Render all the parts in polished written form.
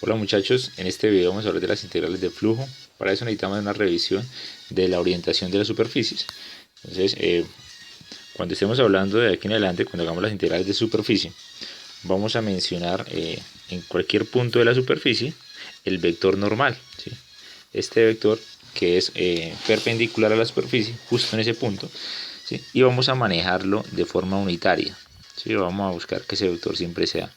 Hola muchachos, en este video vamos a hablar de las integrales de flujo. Para eso necesitamos una revisión de la orientación de las superficies. Entonces, cuando estemos hablando de aquí en adelante, cuando hagamos las integrales de superficie, vamos a mencionar en cualquier punto de la superficie el vector normal, ¿sí? Este vector que es perpendicular a la superficie, justo en ese punto, ¿sí? Y vamos a manejarlo de forma unitaria, ¿sí? Vamos a buscar que ese vector siempre sea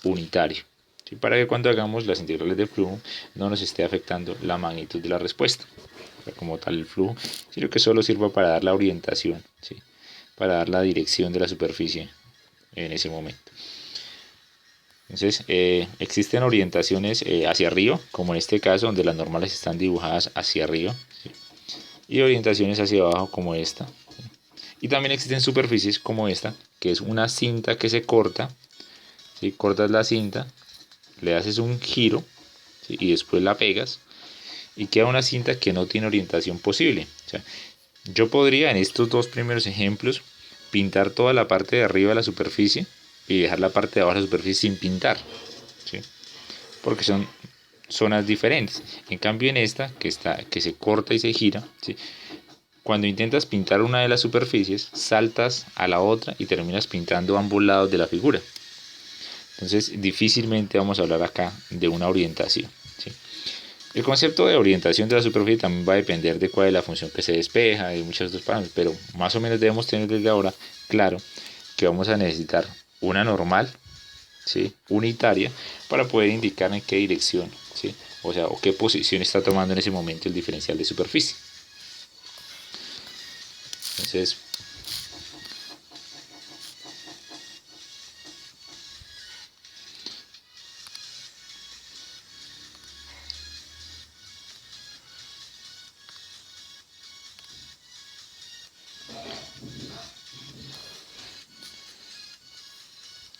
unitario, ¿sí? Para que cuando hagamos las integrales de flujo no nos esté afectando la magnitud de la respuesta, o sea, como tal el flujo, sino que solo sirva para dar la orientación, ¿sí? Para dar la dirección de la superficie en ese momento. Entonces, existen orientaciones hacia arriba, como en este caso, donde las normales están dibujadas hacia arriba, ¿sí? Y orientaciones hacia abajo, como esta. Y también existen superficies como esta, que es una cinta que se corta, ¿sí? Cortas la cinta, le haces un giro, ¿sí? Y después la pegas, y queda una cinta que no tiene orientación posible. O sea, yo podría en estos dos primeros ejemplos pintar toda la parte de arriba de la superficie y dejar la parte de abajo de la superficie sin pintar, ¿sí? Porque son zonas diferentes. En cambio en esta, que se corta y se gira, ¿sí? Cuando intentas pintar una de las superficies, saltas a la otra y terminas pintando ambos lados de la figura. Entonces difícilmente vamos a hablar acá de una orientación, ¿sí? El concepto de orientación de la superficie también va a depender de cuál es la función que se despeja y muchos otros parámetros, pero más o menos debemos tener desde ahora claro que vamos a necesitar una normal, ¿sí? Unitaria, para poder indicar en qué dirección, ¿sí? O sea, o qué posición está tomando en ese momento el diferencial de superficie. Entonces,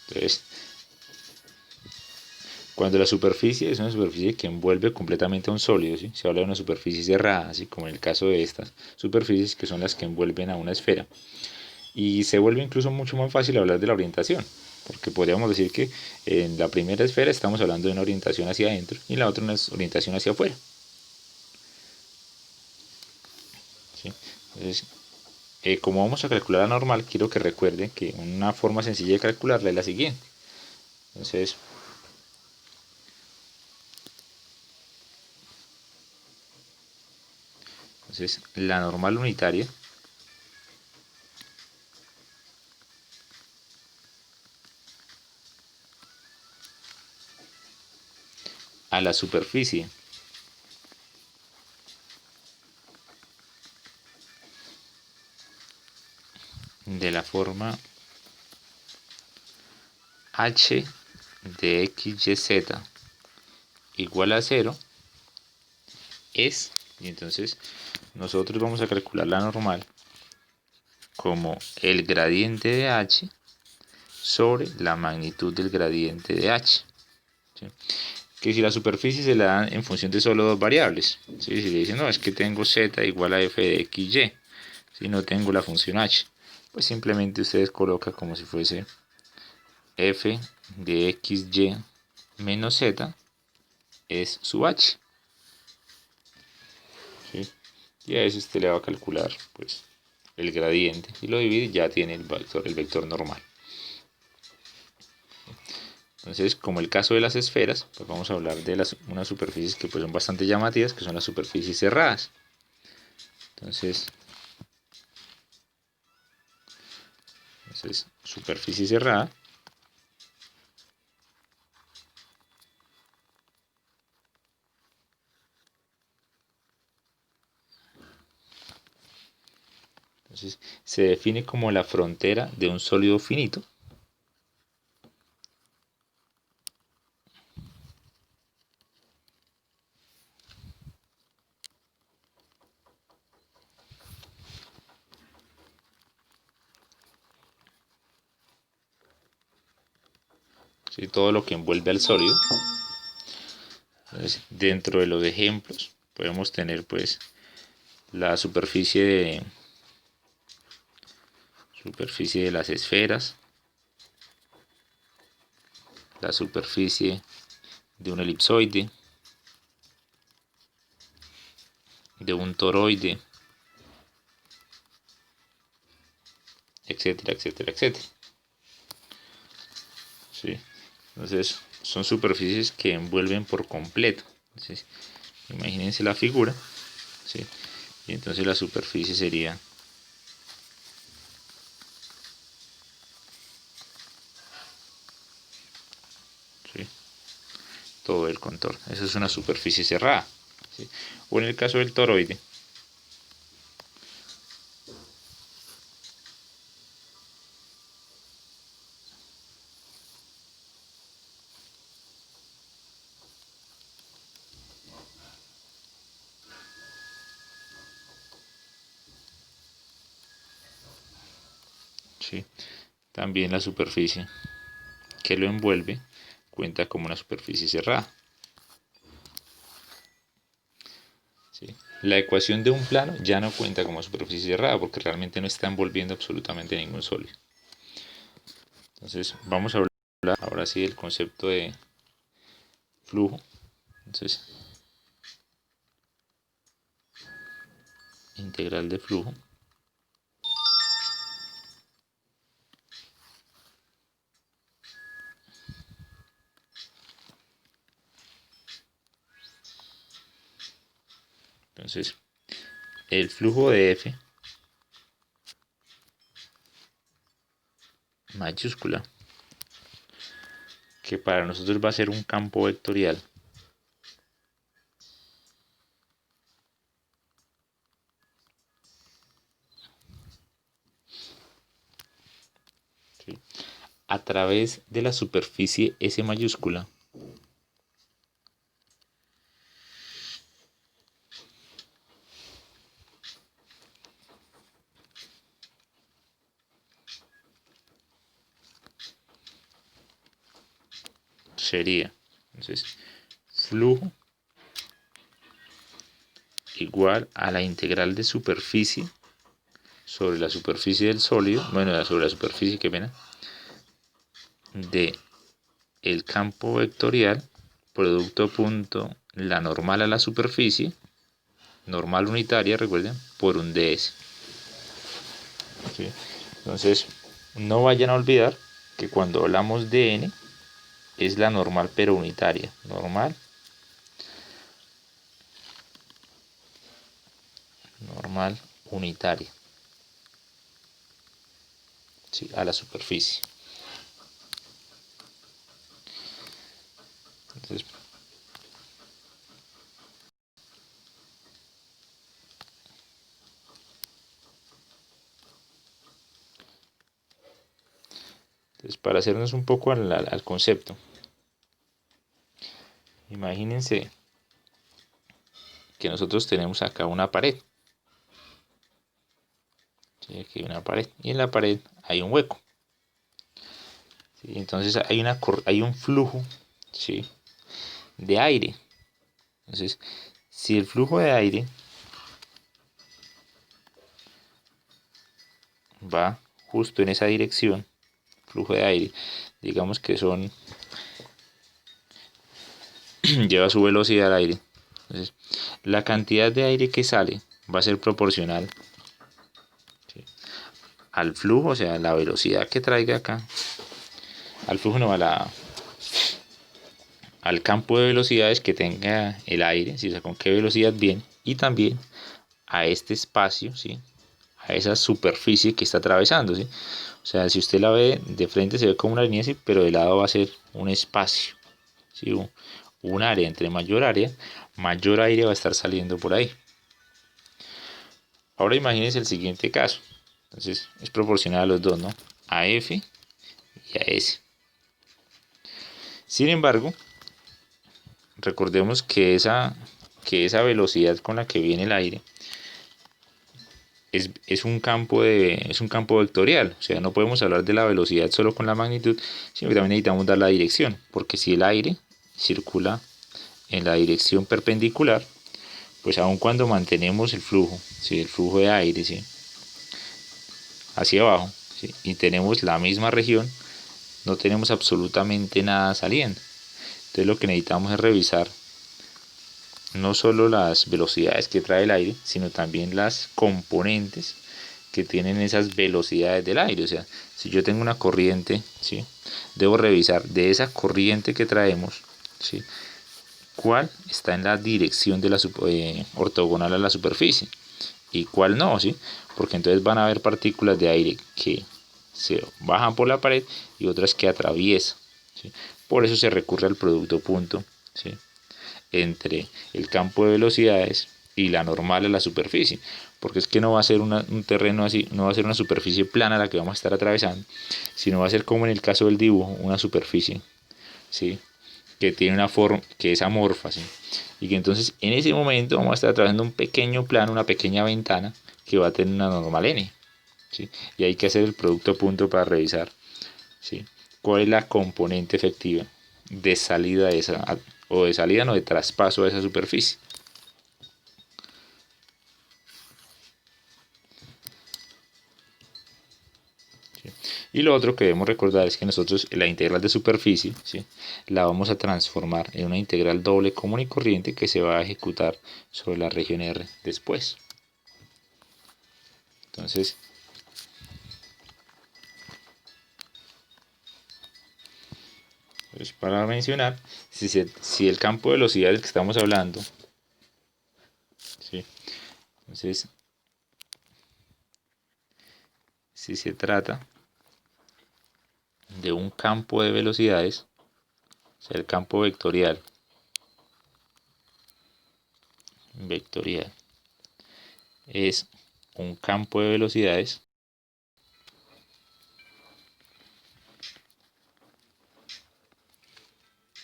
entonces cuando la superficie es una superficie que envuelve completamente a un sólido, ¿sí? Se habla de una superficie cerrada, así como en el caso de estas superficies que son las que envuelven a una esfera. Y se vuelve incluso mucho más fácil hablar de la orientación, porque podríamos decir que en la primera esfera estamos hablando de una orientación hacia adentro y en la otra una orientación hacia afuera, ¿sí? Entonces, como vamos a calcular la normal, quiero que recuerden que una forma sencilla de calcularla es la siguiente. Entonces, la normal unitaria a la superficie de la forma h de x, y, z igual a 0 es, y entonces nosotros vamos a calcular la normal como el gradiente de h sobre la magnitud del gradiente de h, ¿sí? Que si la superficie se la dan en función de solo dos variables, ¿sí? Si le dicen, no, es que tengo z igual a f de x, y, si no tengo la función h, pues simplemente ustedes colocan como si fuese f de x, y menos z es su h, ¿sí? Y a eso usted le va a calcular pues el gradiente y lo divide y ya tiene el vector normal. Entonces, como el caso de las esferas, pues vamos a hablar de unas superficies que pues son bastante llamativas, que son las superficies cerradas. Entonces, superficie cerrada entonces, se define como la frontera de un sólido finito, ¿sí? Todo lo que envuelve al sólido. Entonces, dentro de los ejemplos podemos tener pues la superficie de las esferas, la superficie de un elipsoide, de un toroide, etcétera, etcétera, etcétera. ¿Sí? Entonces son superficies que envuelven por completo. Entonces, imagínense la figura, ¿sí? Y entonces la superficie sería ¿sí? todo el contorno. Eso es una superficie cerrada, ¿sí? O en el caso del toroide, ¿sí? También la superficie que lo envuelve cuenta como una superficie cerrada, ¿sí? La ecuación de un plano ya no cuenta como superficie cerrada porque realmente no está envolviendo absolutamente ningún sólido. Entonces vamos a hablar ahora sí del concepto de flujo. Entonces, integral de flujo entonces el flujo de F mayúscula, que para nosotros va a ser un campo vectorial, ¿sí? A través de la superficie S mayúscula, sería entonces flujo igual a la integral de superficie sobre la superficie del sólido, bueno, sobre la superficie, que pena, de el campo vectorial producto punto la normal a la superficie, normal unitaria, recuerden, por un ds. ¿Sí? Entonces, no vayan a olvidar que cuando hablamos de n es la normal pero unitaria, normal unitaria, ¿sí? A la superficie. Entonces, para hacernos un poco al concepto, imagínense que nosotros tenemos acá una pared, ¿sí? Aquí hay una pared y en la pared hay un hueco, ¿sí? Entonces hay un flujo, ¿sí? de aire. Entonces, si el flujo de aire va justo en esa dirección, flujo de aire, digamos que lleva su velocidad al aire. Entonces, la cantidad de aire que sale va a ser proporcional, ¿sí? al flujo, o sea, la velocidad que traiga acá, al flujo no, al campo de velocidades que tenga el aire, ¿sí? O sea, con qué velocidad viene, y también a este espacio, ¿sí? a esa superficie que está atravesando, ¿sí? O sea, si usted la ve de frente se ve como una línea así, pero de lado va a ser un espacio, ¿sí? Un área. Entre mayor área, mayor aire va a estar saliendo por ahí. Ahora imagínense el siguiente caso. Entonces es proporcional a los dos, ¿no? A F y a S. Sin embargo, recordemos que esa velocidad con la que viene el aire es un campo vectorial. O sea, no podemos hablar de la velocidad solo con la magnitud, sino que también necesitamos dar la dirección. Porque si el aire circula en la dirección perpendicular, pues aun cuando mantenemos el flujo, ¿sí? el flujo de aire, ¿sí? hacia abajo, ¿sí? y tenemos la misma región, no tenemos absolutamente nada saliendo. Entonces lo que necesitamos es revisar no solo las velocidades que trae el aire, sino también las componentes que tienen esas velocidades del aire. O sea, si yo tengo una corriente, ¿sí?, debo revisar de esa corriente que traemos, ¿sí?, cuál está en la dirección de la ortogonal a la superficie y cuál no, ¿sí? Porque entonces van a haber partículas de aire que se bajan por la pared y otras que atraviesan, ¿sí? Por eso se recurre al producto punto, ¿sí?, entre el campo de velocidades y la normal a la superficie, porque es que no va a ser un terreno así, no va a ser una superficie plana la que vamos a estar atravesando, sino va a ser como en el caso del dibujo, una superficie, ¿sí?, que tiene una forma, que es amorfa, ¿sí?, y que entonces en ese momento vamos a estar atravesando un pequeño plano, una pequeña ventana que va a tener una normal n, ¿sí?, y hay que hacer el producto punto para revisar, ¿sí?, cuál es la componente efectiva de salida de esa, o de salida no, de traspaso a esa superficie. ¿Sí? Y lo otro que debemos recordar es que nosotros la integral de superficie, ¿sí?, la vamos a transformar en una integral doble común y corriente que se va a ejecutar sobre la región R después. Entonces, pues para mencionar, si el campo de velocidad del que estamos hablando, ¿sí?, entonces, si se trata de un campo de velocidades, o sea, el campo vectorial, es un campo de velocidades,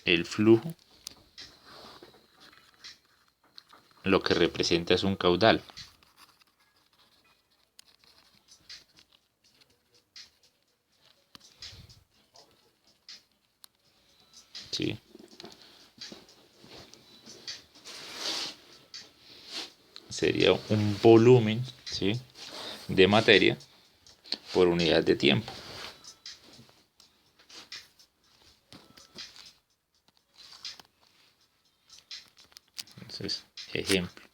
el flujo lo que representa es un caudal. ¿Sí? Sería un volumen, ¿sí?, de materia por unidad de tiempo. Entonces, ejemplo.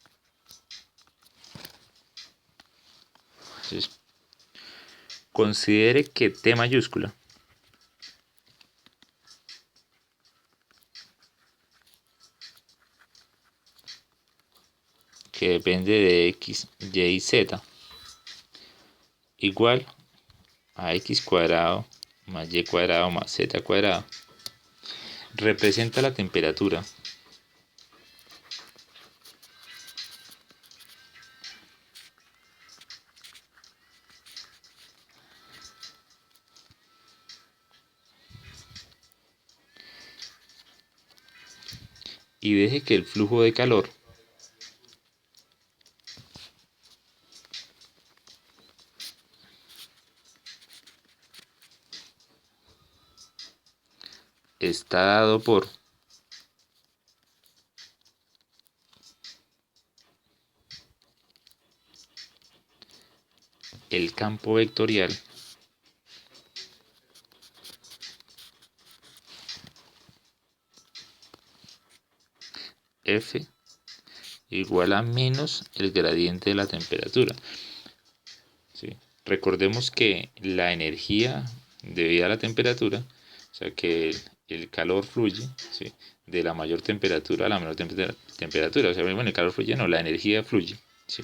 Entonces, considere que T mayúscula que depende de x, y y z igual a x cuadrado más y cuadrado más z cuadrado representa la temperatura y deje que el flujo de calor está dado por el campo vectorial F igual a menos el gradiente de la temperatura. ¿Sí? Recordemos que la energía debida a la temperatura, o sea que el calor fluye, ¿sí?, de la mayor temperatura a la menor temperatura. O sea, bueno, el calor fluye, no, la energía fluye, ¿sí?,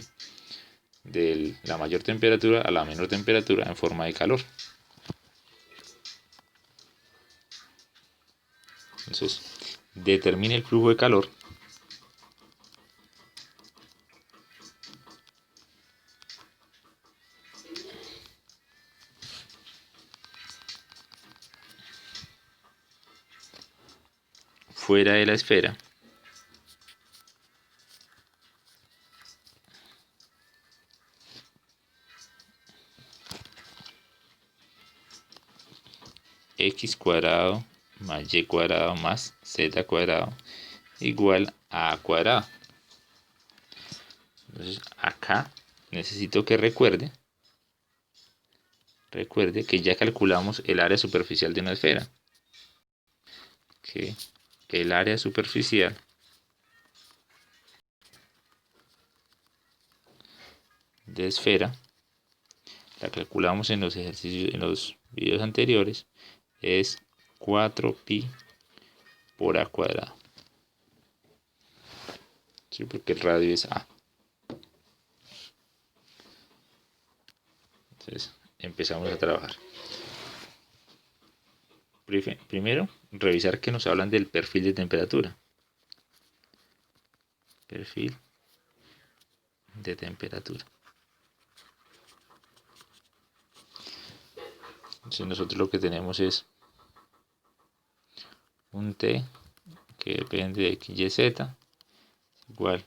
de la mayor temperatura a la menor temperatura en forma de calor. Entonces, determine el flujo de calor fuera de la esfera x cuadrado más y cuadrado más z cuadrado igual a a cuadrado. Entonces acá necesito que recuerde que ya calculamos el área superficial de una esfera, que el área superficial de esfera, la calculamos en los ejercicios, en los videos anteriores, es 4pi por a cuadrado. Sí, porque el radio es a. Entonces empezamos a trabajar. Primero, revisar que nos hablan del perfil de temperatura. Perfil de temperatura. Entonces nosotros lo que tenemos es un T que depende de x, y, z, igual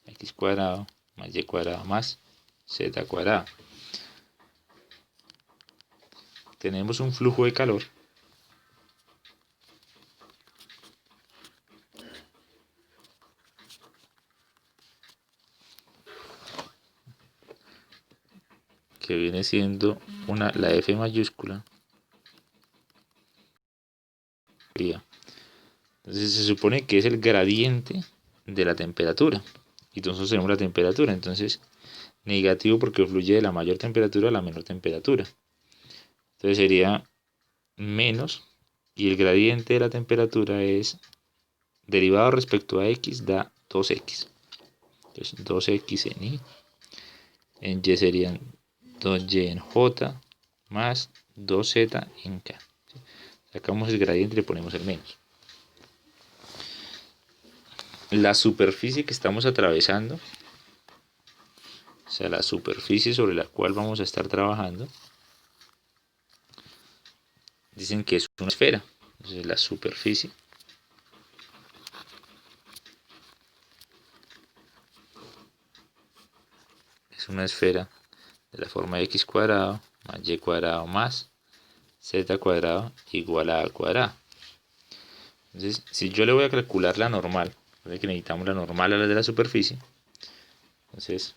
a x cuadrado más y cuadrado más z cuadrado. Tenemos un flujo de calor que viene siendo la F mayúscula. Entonces se supone que es el gradiente de la temperatura. Y entonces tenemos la temperatura. Entonces negativo porque fluye de la mayor temperatura a la menor temperatura. Entonces sería menos, y el gradiente de la temperatura es derivado respecto a x da 2x. Entonces 2x en y. En y serían 2y en j más 2z en k. Sacamos el gradiente y le ponemos el menos. La superficie que estamos atravesando, o sea, la superficie sobre la cual vamos a estar trabajando, dicen que es una esfera. Entonces la superficie es una esfera de la forma de x cuadrado más y cuadrado más z cuadrado igual a cuadrado. Entonces, si yo le voy a calcular la normal, que necesitamos la normal a la de la superficie, entonces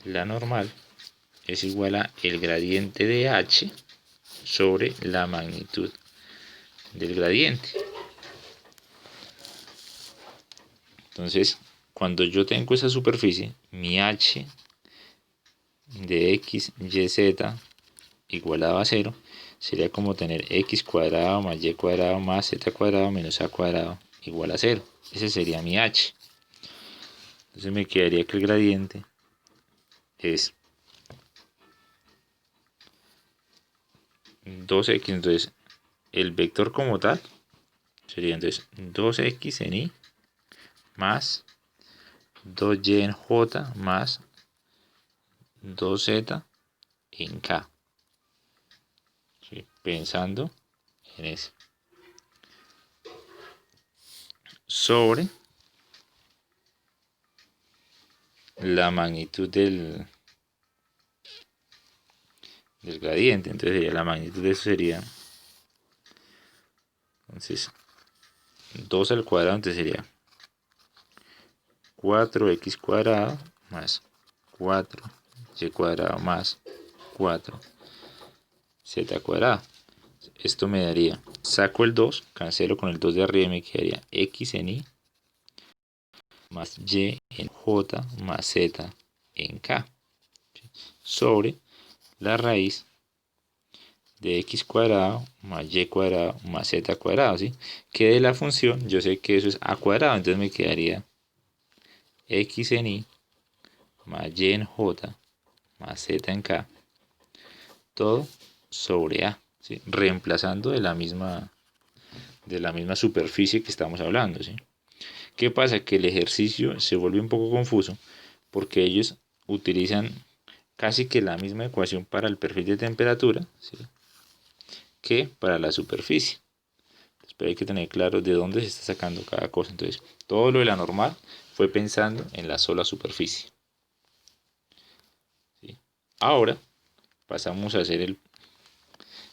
la normal es igual a el gradiente de h sobre la magnitud del gradiente. Entonces, cuando yo tengo esa superficie, mi h de x, y, z igualado a 0 sería como tener x cuadrado más y cuadrado más z cuadrado menos a cuadrado igual a 0. Ese sería mi h. Entonces me quedaría que el gradiente es 2x. Entonces el vector como tal sería entonces 2x en y más 2y en j más 2z en k. ¿Sí? Pensando en eso. Sobre la magnitud del gradiente. Entonces sería la magnitud de eso sería, entonces 2 al cuadrado, entonces sería 4x cuadrado más 4y cuadrado más 4z cuadrado. Esto me daría, saco el 2, cancelo con el 2 de arriba y me quedaría x en y más y en j más z en k, sobre la raíz de x cuadrado más y cuadrado más z cuadrado, ¿sí? Que de la función yo sé que eso es a cuadrado, entonces me quedaría x en y más y en j más z en k, todo sobre a, ¿sí? Reemplazando de la misma superficie que estamos hablando, ¿sí? ¿Qué pasa? Que el ejercicio se vuelve un poco confuso porque ellos utilizan casi que la misma ecuación para el perfil de temperatura, ¿sí?, que para la superficie. Entonces, pero hay que tener claro de dónde se está sacando cada cosa. Entonces, todo lo de la normal fue pensando en la sola superficie. ¿Sí? Ahora pasamos a hacer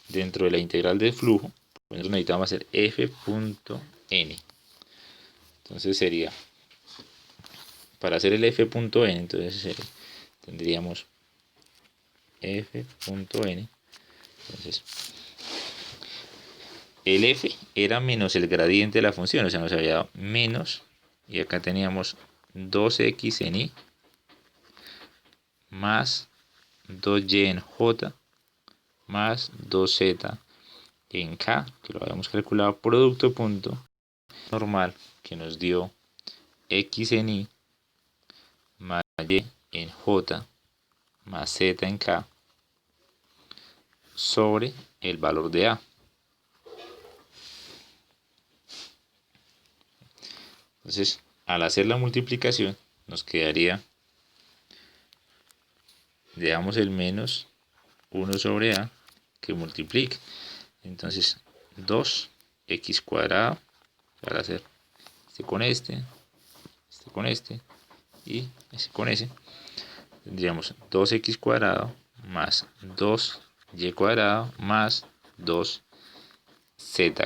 dentro de la integral del flujo, nosotros necesitamos hacer f.n. Entonces sería, para hacer el f.n, entonces tendríamos f.n. Entonces el f era menos el gradiente de la función, o sea, nos había dado menos, y acá teníamos 2x en y más 2y en j más 2z en k, que lo habíamos calculado, producto punto normal, que nos dio x en y más y en j más z en k sobre el valor de a. Entonces, al hacer la multiplicación, nos quedaría, dejamos el menos 1 sobre a que multiplique. Entonces, 2x cuadrado, para hacer este con este con este y este con ese, tendríamos 2x cuadrado más 2y cuadrado más 2z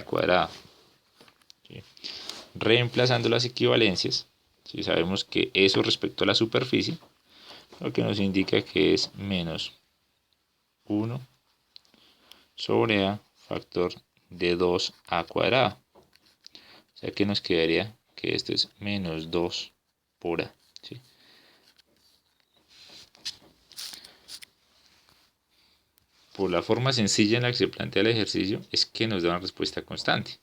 cuadrado. ¿Sí? Reemplazando las equivalencias, si sabemos que eso respecto a la superficie, lo que nos indica que es menos 1 sobre a factor de 2a cuadrado. O sea que nos quedaría que esto es menos 2 por a. ¿Sí? Por la forma sencilla en la que se plantea el ejercicio, es que nos da una respuesta constante.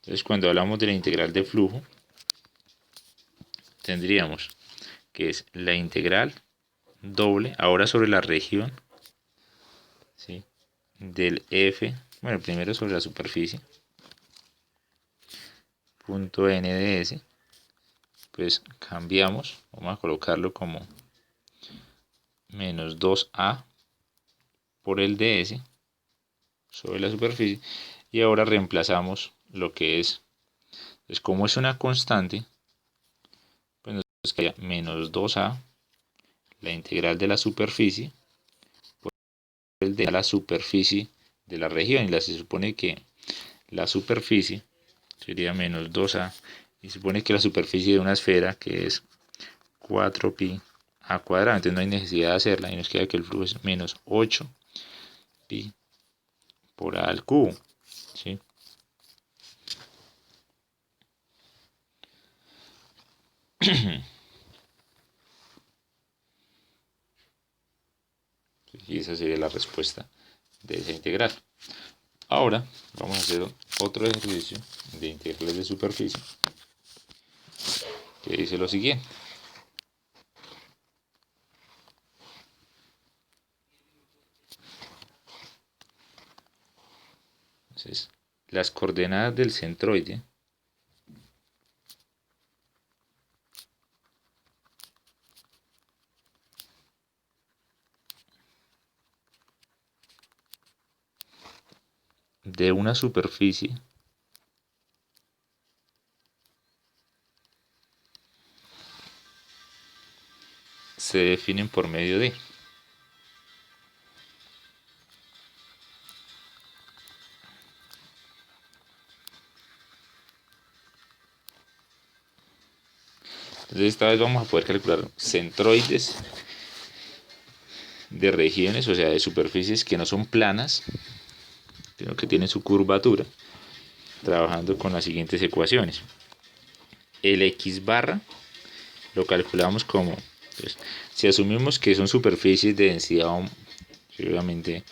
Entonces, cuando hablamos de la integral de flujo, tendríamos que es la integral doble, ahora sobre la región, ¿sí?, del f, bueno, primero sobre la superficie, punto n de s, pues cambiamos, vamos a colocarlo como menos 2a por el ds sobre la superficie, y ahora reemplazamos lo que es, pues como es una constante, pues nos queda menos 2a, la integral de la superficie, por el de la superficie de la región, y se supone que la superficie sería menos 2a, y se supone que la superficie de una esfera, que es 4pi a cuadrado, entonces no hay necesidad de hacerla, y nos queda que el flujo es menos 8pi por a al cubo. ¿Sí? Y esa sería la respuesta de esa integral. Ahora vamos a hacer otro ejercicio de integrales de superficie que dice lo siguiente. Entonces, las coordenadas del centroide de una superficie se definen por medio de entonces esta vez vamos a poder calcular centroides de regiones, o sea, de superficies que no son planas, sino que tienen su curvatura, trabajando con las siguientes ecuaciones. El x barra lo calculamos como, pues, si asumimos que son superficies de densidad, obviamente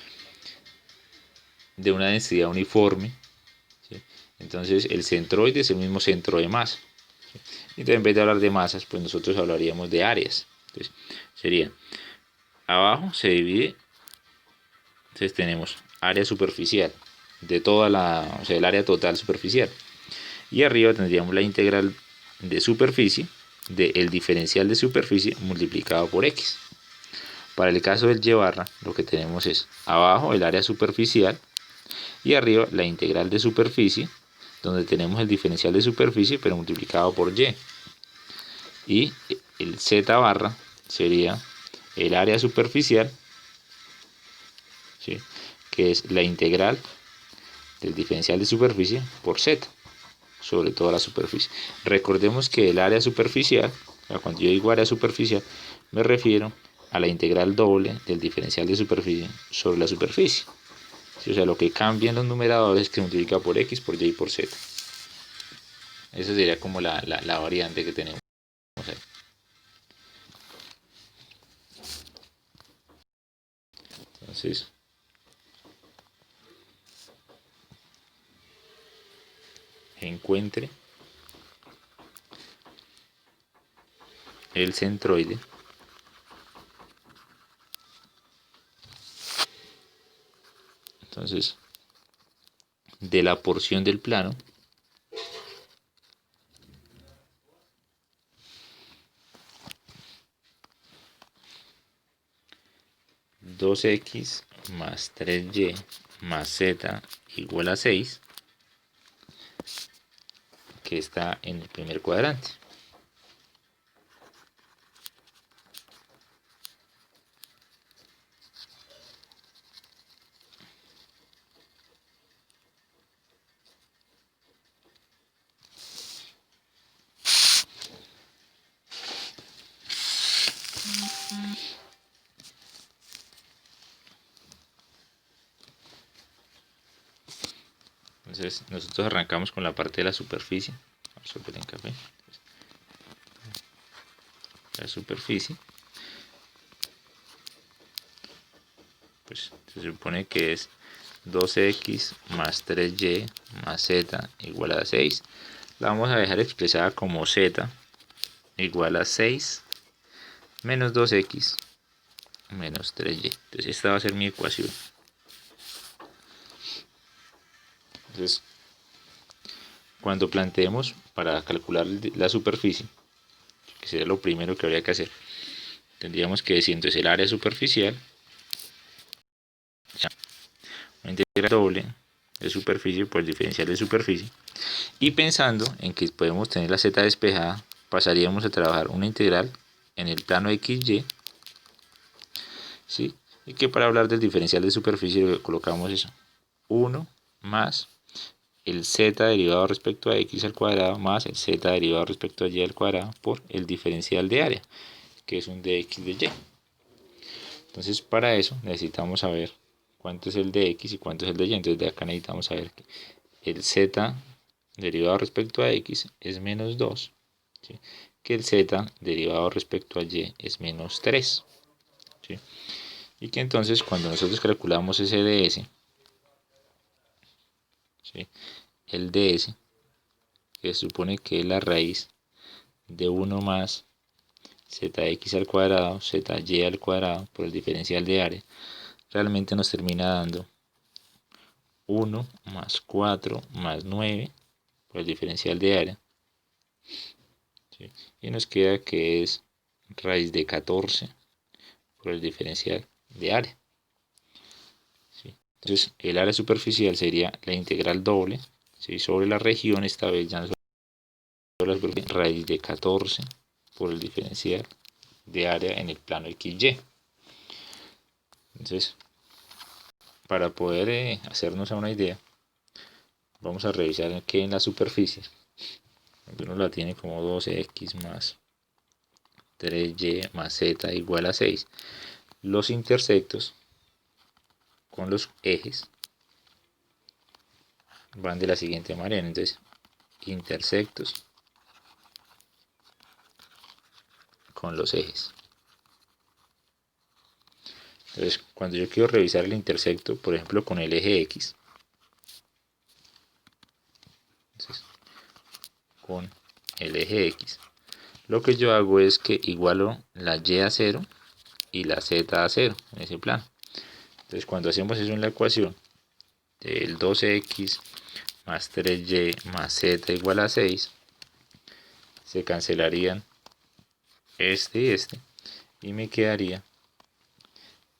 de una densidad uniforme, ¿sí?, entonces el centroide es el mismo centro de masa, ¿sí? Entonces, en vez de hablar de masas, pues nosotros hablaríamos de áreas. Entonces sería, abajo se divide, entonces tenemos área superficial de toda la, o sea, el área total superficial, y arriba tendríamos la integral de superficie del diferencial de superficie multiplicado por x. Para el caso del y barra, lo que tenemos es abajo el área superficial y arriba la integral de superficie, donde tenemos el diferencial de superficie pero multiplicado por y. Y el z barra sería el área superficial, ¿sí?, que es la integral del diferencial de superficie por z sobre toda la superficie. Recordemos que el área superficial, cuando yo digo área superficial, me refiero a la integral doble del diferencial de superficie sobre la superficie. O sea, lo que cambia en los numeradores que multiplica por x, por y y por z. Esa sería como la variante que tenemos ahí. Entonces, encuentre el centroide entonces de la porción del plano dos x más 3y más z igual a 6, que está en el primer cuadrante. Entonces nosotros arrancamos con la parte de la superficie. Vamos a poner en café. La superficie, pues se supone que es 2x más 3y más z igual a 6. La vamos a dejar expresada como z igual a 6 menos 2x menos 3y. Entonces esta va a ser mi ecuación. Entonces, cuando planteemos para calcular la superficie, que sería lo primero que habría que hacer, tendríamos que decir entonces el área superficial, una integral doble de superficie por el diferencial de superficie, y pensando en que podemos tener la z despejada, pasaríamos a trabajar una integral en el plano xy, ¿sí? Y que para hablar del diferencial de superficie colocamos eso, 1 más el z derivado respecto a x al cuadrado más el z derivado respecto a y al cuadrado por el diferencial de área, que es un dx de y. Entonces para eso necesitamos saber cuánto es el de x y cuánto es el de y. Entonces de acá necesitamos saber que el z derivado respecto a x es menos 2, ¿sí? Que el z derivado respecto a y es menos 3, ¿sí? Y que entonces cuando nosotros calculamos ese ds, ¿sí? El ds, que se supone que es la raíz de 1 más zx al cuadrado, zy al cuadrado por el diferencial de área, realmente nos termina dando 1 más 4 más 9 por el diferencial de área, ¿sí? Y nos queda que es raíz de 14 por el diferencial de área, ¿sí? Entonces el área superficial sería la integral doble, ¿sí? Sobre la región, esta vez ya no sobre la superficie, raíz de 14 por el diferencial de área en el plano XY. Entonces, para poder hacernos una idea, vamos a revisar que en la superficie uno la tiene como 2x más 3y más z igual a 6. Los intersectos con los ejes van de la siguiente manera. Entonces, intersectos con los ejes. Entonces, cuando yo quiero revisar el intersecto, por ejemplo, con el eje x, entonces, con el eje x, lo que yo hago es que igualo la y a 0 y la z a 0 en ese plano. Entonces, cuando hacemos eso en la ecuación del 12x más 3y más z igual a 6, se cancelarían este y este, y me quedaría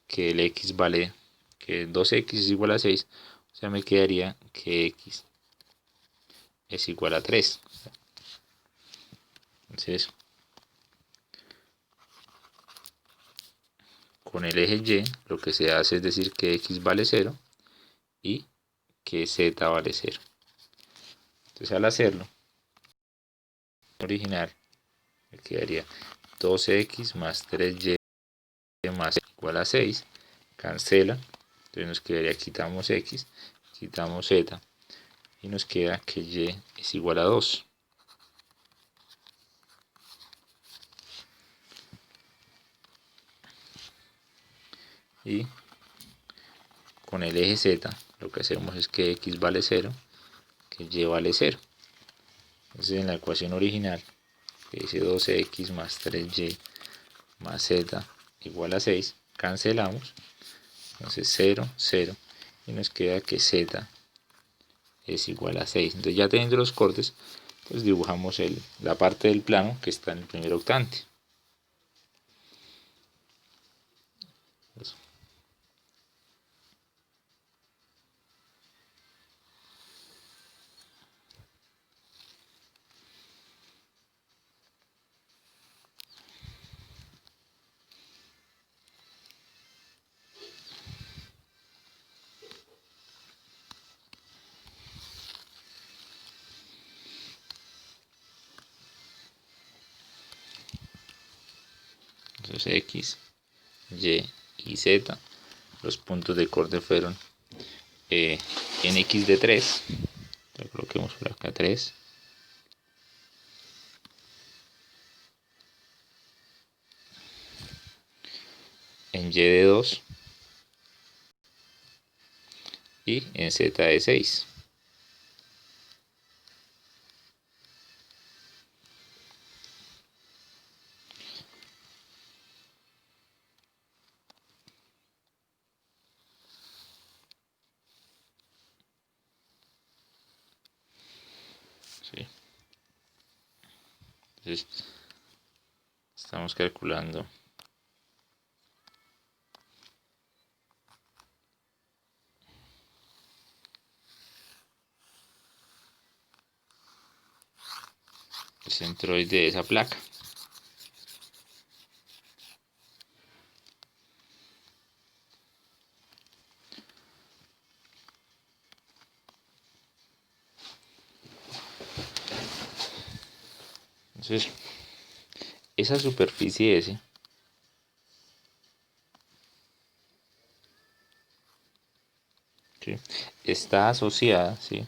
que el x vale, que 2x es igual a 6, o sea, me quedaría que x es igual a 3. Entonces, con el eje y, lo que se hace es decir que x vale 0 y que z vale 0. Entonces, al hacerlo, original, me quedaría 2x más 3y más igual a 6, cancela. Entonces nos quedaría, quitamos x, quitamos z, y nos queda que y es igual a 2. Y con el eje z lo que hacemos es que x vale 0, que y vale 0. Entonces en la ecuación original, que dice 12x más 3y más z igual a 6, cancelamos. Entonces 0, 0. Y nos queda que z es igual a 6. Entonces ya teniendo los cortes, pues dibujamos la parte del plano que está en el primer octante. Entonces x, y y z, los puntos de corte fueron en x de 3, entonces coloquemos por acá 3, en y de 2 y en z de 6. ¿Sí? Entonces estamos calculando el centroide de esa placa. Entonces esa superficie S ¿sí? Está asociada, ¿sí?,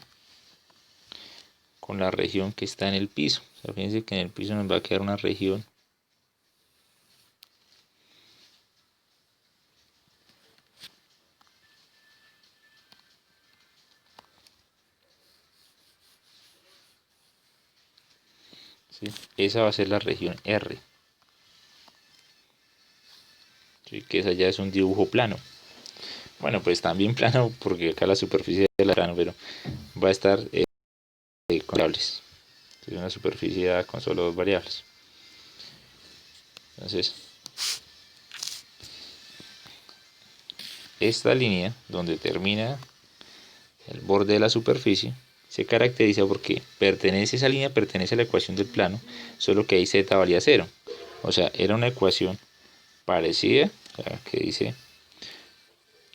con la región que está en el piso. O sea, fíjense que en el piso nos va a quedar una región ¿sí? Esa va a ser la región R, ¿sí?, que esa ya es un dibujo plano. Bueno, pues también plano porque acá la superficie es la plano, pero va a estar con variables. Es una superficie con solo dos variables. Entonces, esta línea donde termina el borde de la superficie se caracteriza porque esa línea pertenece a la ecuación del plano, solo que ahí z valía 0. O sea, era una ecuación parecida, o sea, que dice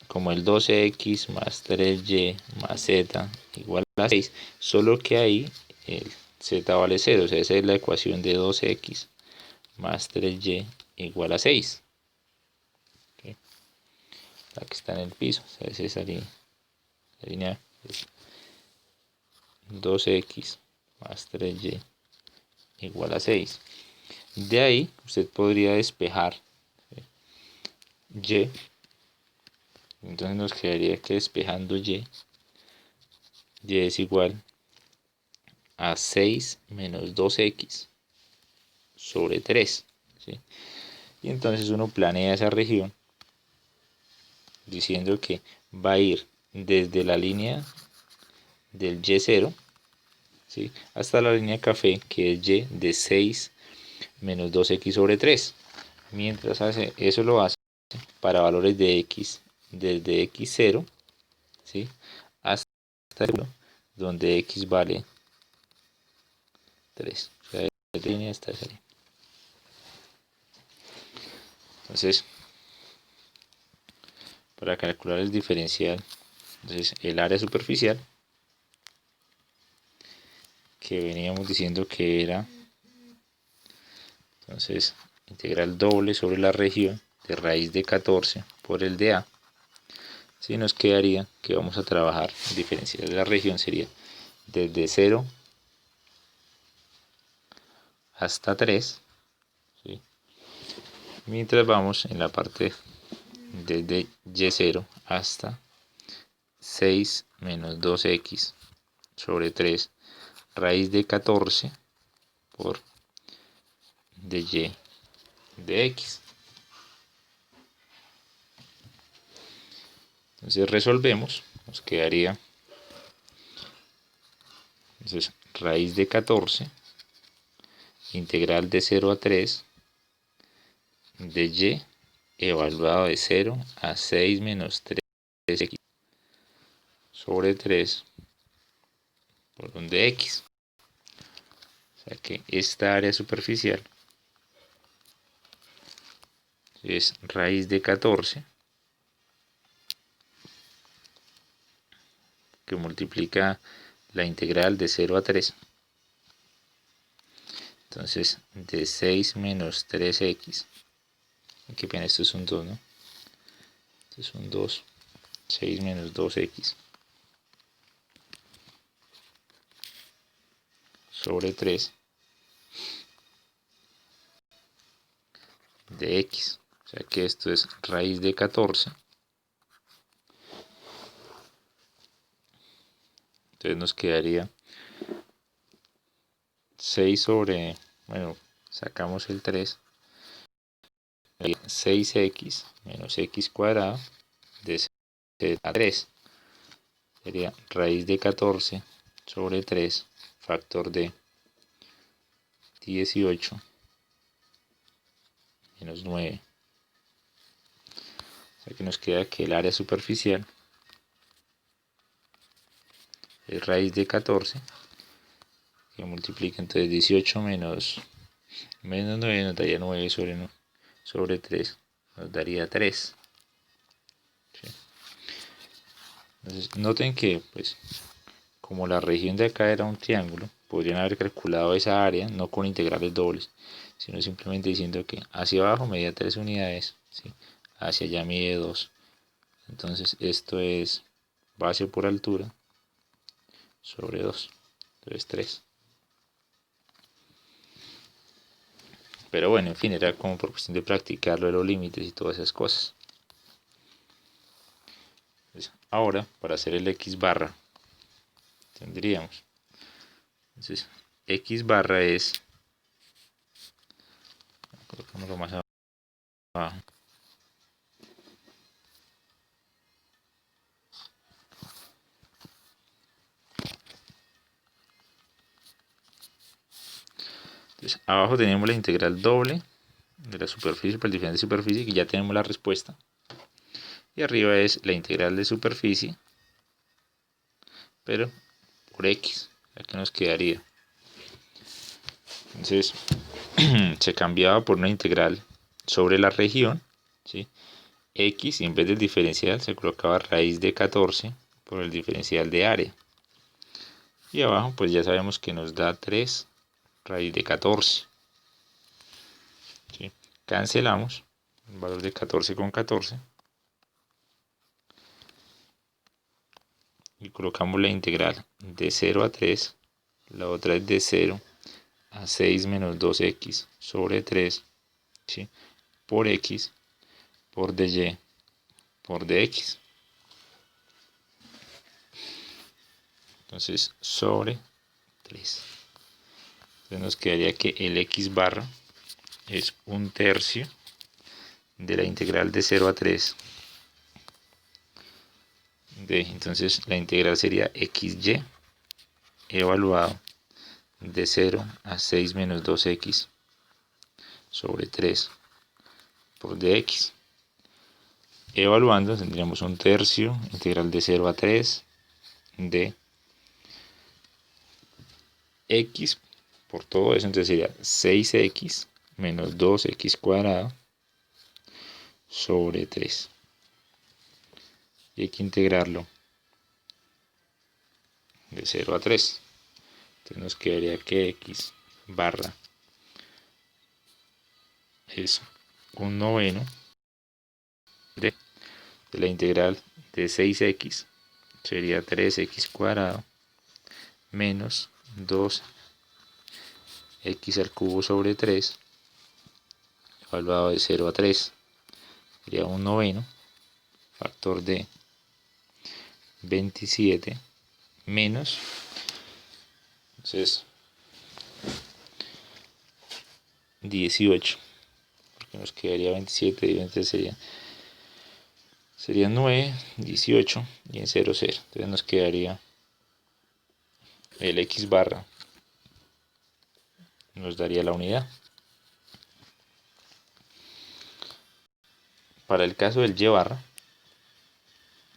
como el 12x más 3y más z igual a 6, solo que ahí el z vale 0, o sea, esa es la ecuación de 12x más 3y igual a 6. ¿Okay? La que está en el piso, o sea, es esa línea. La línea es 12x más 3y igual a 6. De ahí usted podría despejar y, entonces nos quedaría que despejando y es igual a 6 menos 2x sobre 3. ¿Sí? Y entonces uno planea esa región diciendo que va a ir desde la línea del y0, ¿sí?, hasta la línea café, que es y de 6 menos 2x sobre 3. Mientras eso lo hace para valores de x desde x0, ¿sí?, hasta el 1, donde x vale 3. O sea, esta línea está esa línea. Entonces, para calcular el diferencial, entonces el área superficial, que veníamos diciendo que era, entonces, integral doble sobre la región de raíz de 14 por el de A, Sí, nos quedaría que vamos a trabajar diferencial de la región sería desde 0 hasta 3, ¿sí? Mientras vamos en la parte desde y0 hasta 6 menos 2x sobre 3 raíz de 14 por de y de x. Entonces resolvemos, nos quedaría entonces raíz de 14 integral de 0 a 3 de y evaluado de 0 a 6 menos 3x sobre 3 por un de x. O sea que esta área superficial es raíz de 14 que multiplica la integral de 0 a 3. Entonces de 6 menos 3x. Qué pena, esto es un 2, ¿no? Esto es un 2. 6 menos 2x sobre 3 de x. O sea que esto es raíz de 14. Entonces nos quedaría 6 sobre, bueno, sacamos el 3. 6x menos x cuadrado de 6 a 3. Sería raíz de 14 sobre 3, factor de 18 menos 9. O sea que nos queda que el área superficial es raíz de 14, que multiplica entonces 18 menos 9 nos daría 9 sobre 3, nos daría 3. ¿Sí? Entonces noten que pues como la región de acá era un triángulo, podrían haber calculado esa área no con integrales dobles, sino simplemente diciendo que hacia abajo medía 3 unidades, ¿sí? Hacia allá mide 2. Entonces esto es base por altura sobre 2. Entonces 3. Pero bueno, en fin, era como por cuestión de practicarlo de los límites y todas esas cosas. Entonces, ahora, para hacer el x barra, tendríamos. Entonces, x barra es. Colocámoslo más abajo. Entonces, abajo tenemos la integral doble de la superficie por el diferencial de superficie, que ya tenemos la respuesta. Y arriba es la integral de superficie, pero por x. Aquí nos quedaría. Entonces, se cambiaba por una integral sobre la región, ¿sí? X, y en vez del diferencial se colocaba raíz de 14 por el diferencial de área. Y abajo pues ya sabemos que nos da 3 raíz de 14. ¿Sí? Cancelamos el valor de 14 con 14. Y colocamos la integral de 0 a 3. La otra es de 0 a 6 menos 2x sobre 3. ¿Sí? Por x por dy por dx. Entonces sobre 3. Entonces nos quedaría que el x barra es 1/3 de la integral de 0 a 3 de, entonces la integral sería xy evaluado de 0 a 6 menos 2x sobre 3 por dx. Evaluando tendríamos 1/3 integral de 0 a 3 de x por todo eso, entonces sería 6x menos 2x cuadrado sobre 3. Y hay que integrarlo de 0 a 3. Entonces nos quedaría que x barra es 1/9 de la integral de 6x sería 3x cuadrado menos 2x al cubo sobre 3 evaluado de 0 a 3. Sería un noveno, factor de 27 menos, entonces 18, porque nos quedaría 27 y 20 sería 9, 18 y en 0, 0. Entonces nos quedaría el x barra, nos daría la unidad. Para el caso del y barra,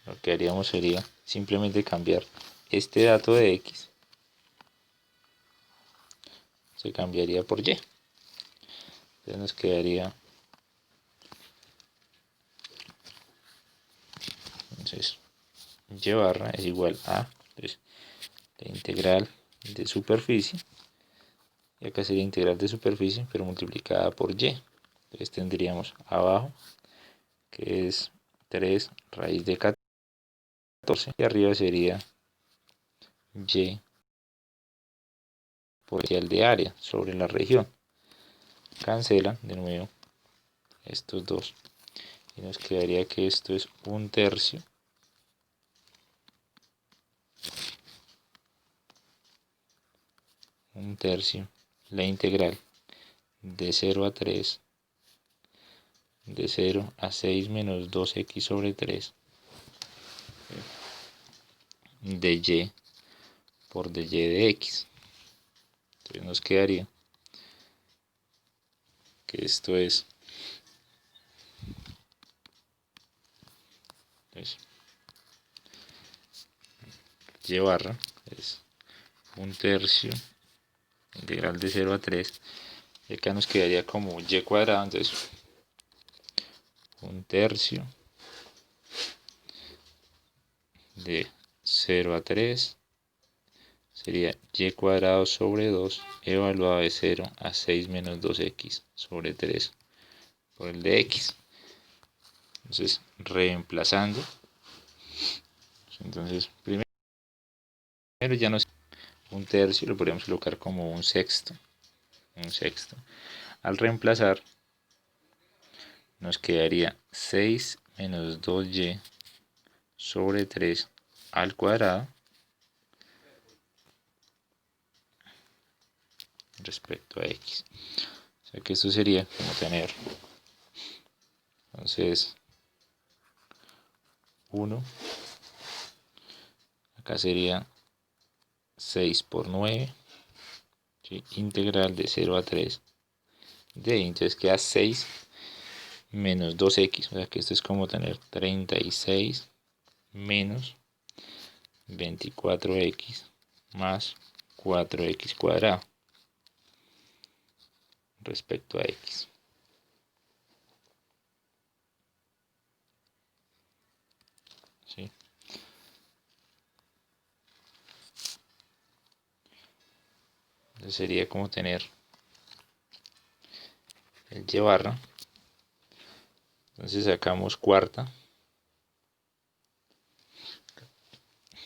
lo que haríamos sería simplemente cambiar este dato de x, se cambiaría por y. Entonces nos quedaría, entonces, y barra es igual a, entonces, la integral de superficie, y acá sería integral de superficie, pero multiplicada por y. Entonces tendríamos abajo, que es 3 raíz de 14, y arriba sería y por el de área sobre la región. Cancelan de nuevo estos dos y nos quedaría que esto es 1/3 la integral de 0 a 3 de 0 a 6 menos 2x sobre 3 de y por dy de x. Entonces nos quedaría que esto es, pues, y barra es 1/3 integral de 0 a 3, y acá nos quedaría como y cuadrado, entonces 1/3 de 0 a 3 sería y cuadrado sobre 2 evaluado de 0 a 6 menos 2x sobre 3 por el de x. Entonces, reemplazando, entonces primero ya no es 1/3, lo podríamos colocar como un sexto. Al reemplazar, nos quedaría 6 menos 2y sobre 3 al cuadrado respecto a x. O sea que esto sería como tener, entonces, 1, acá sería 6 por 9, ¿sí? Integral de 0 a 3 de y, entonces queda 6 menos 2x, o sea que esto es como tener 36 menos 24x más 4x cuadrado respecto a x. ¿Sí? Entonces sería como tener el y barra, entonces sacamos cuarta,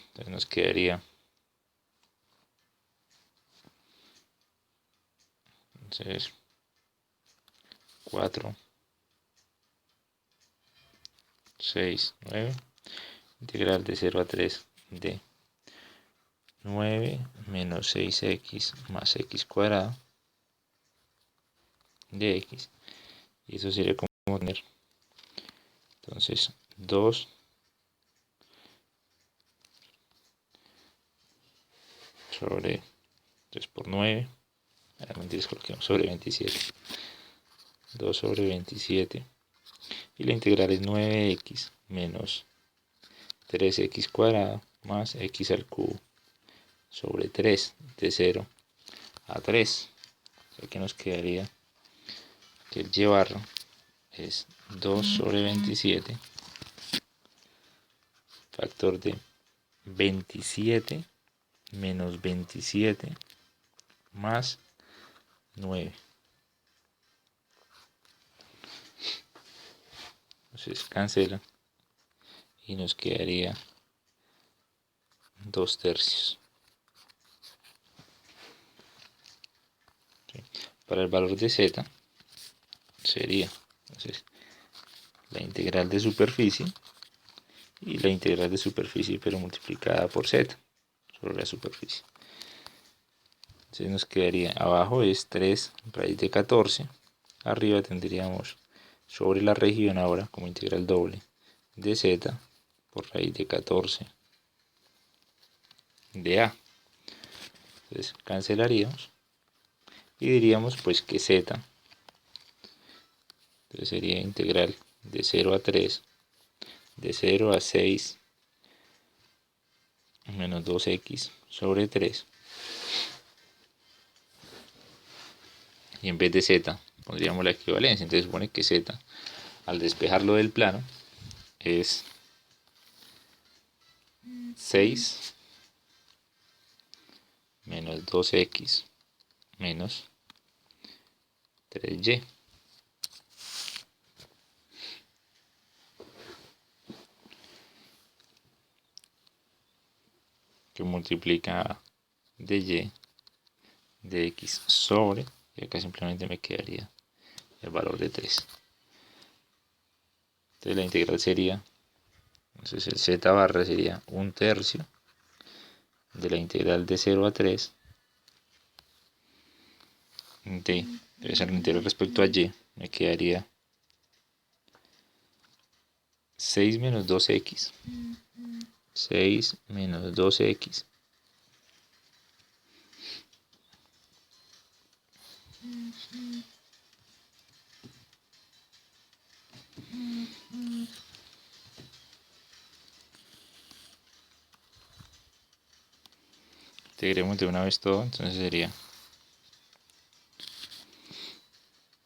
entonces nos quedaría, entonces 4, 6, 9, integral de 0 a 3 de 9 menos 6x más x cuadrado de x, y eso sería como tener, entonces 2 sobre 3 por 9, mentiras, coloquemos sobre 27, 2 sobre 27, y la integral es 9x menos 3x cuadrado más x al cubo sobre 3 de 0 a 3. O sea que nos quedaría que el y barra es 2 sobre 27 factor de 27 menos 27 más 9. Entonces cancela y nos quedaría 2/3. ¿Sí? Para el valor de z sería entonces la integral de superficie y la integral de superficie pero multiplicada por z sobre la superficie. Entonces nos quedaría, abajo es 3 raíz de 14, arriba tendríamos sobre la región ahora como integral doble de z por raíz de 14 de a. Entonces cancelaríamos y diríamos pues que z, entonces sería integral de 0 a 3, de 0 a 6 menos 2x sobre 3. Y en vez de z pondríamos la equivalencia. Entonces supone que z, al despejarlo del plano, es 6 menos 2x menos 3y. Que multiplica de y de x sobre, y acá simplemente me quedaría el valor de 3. Entonces la integral sería, entonces el z barra sería 1/3 de la integral de 0 a 3 de, debe ser la integral respecto a y, me quedaría 6 menos 2x, 6 menos 2x integremos de una vez todo, entonces sería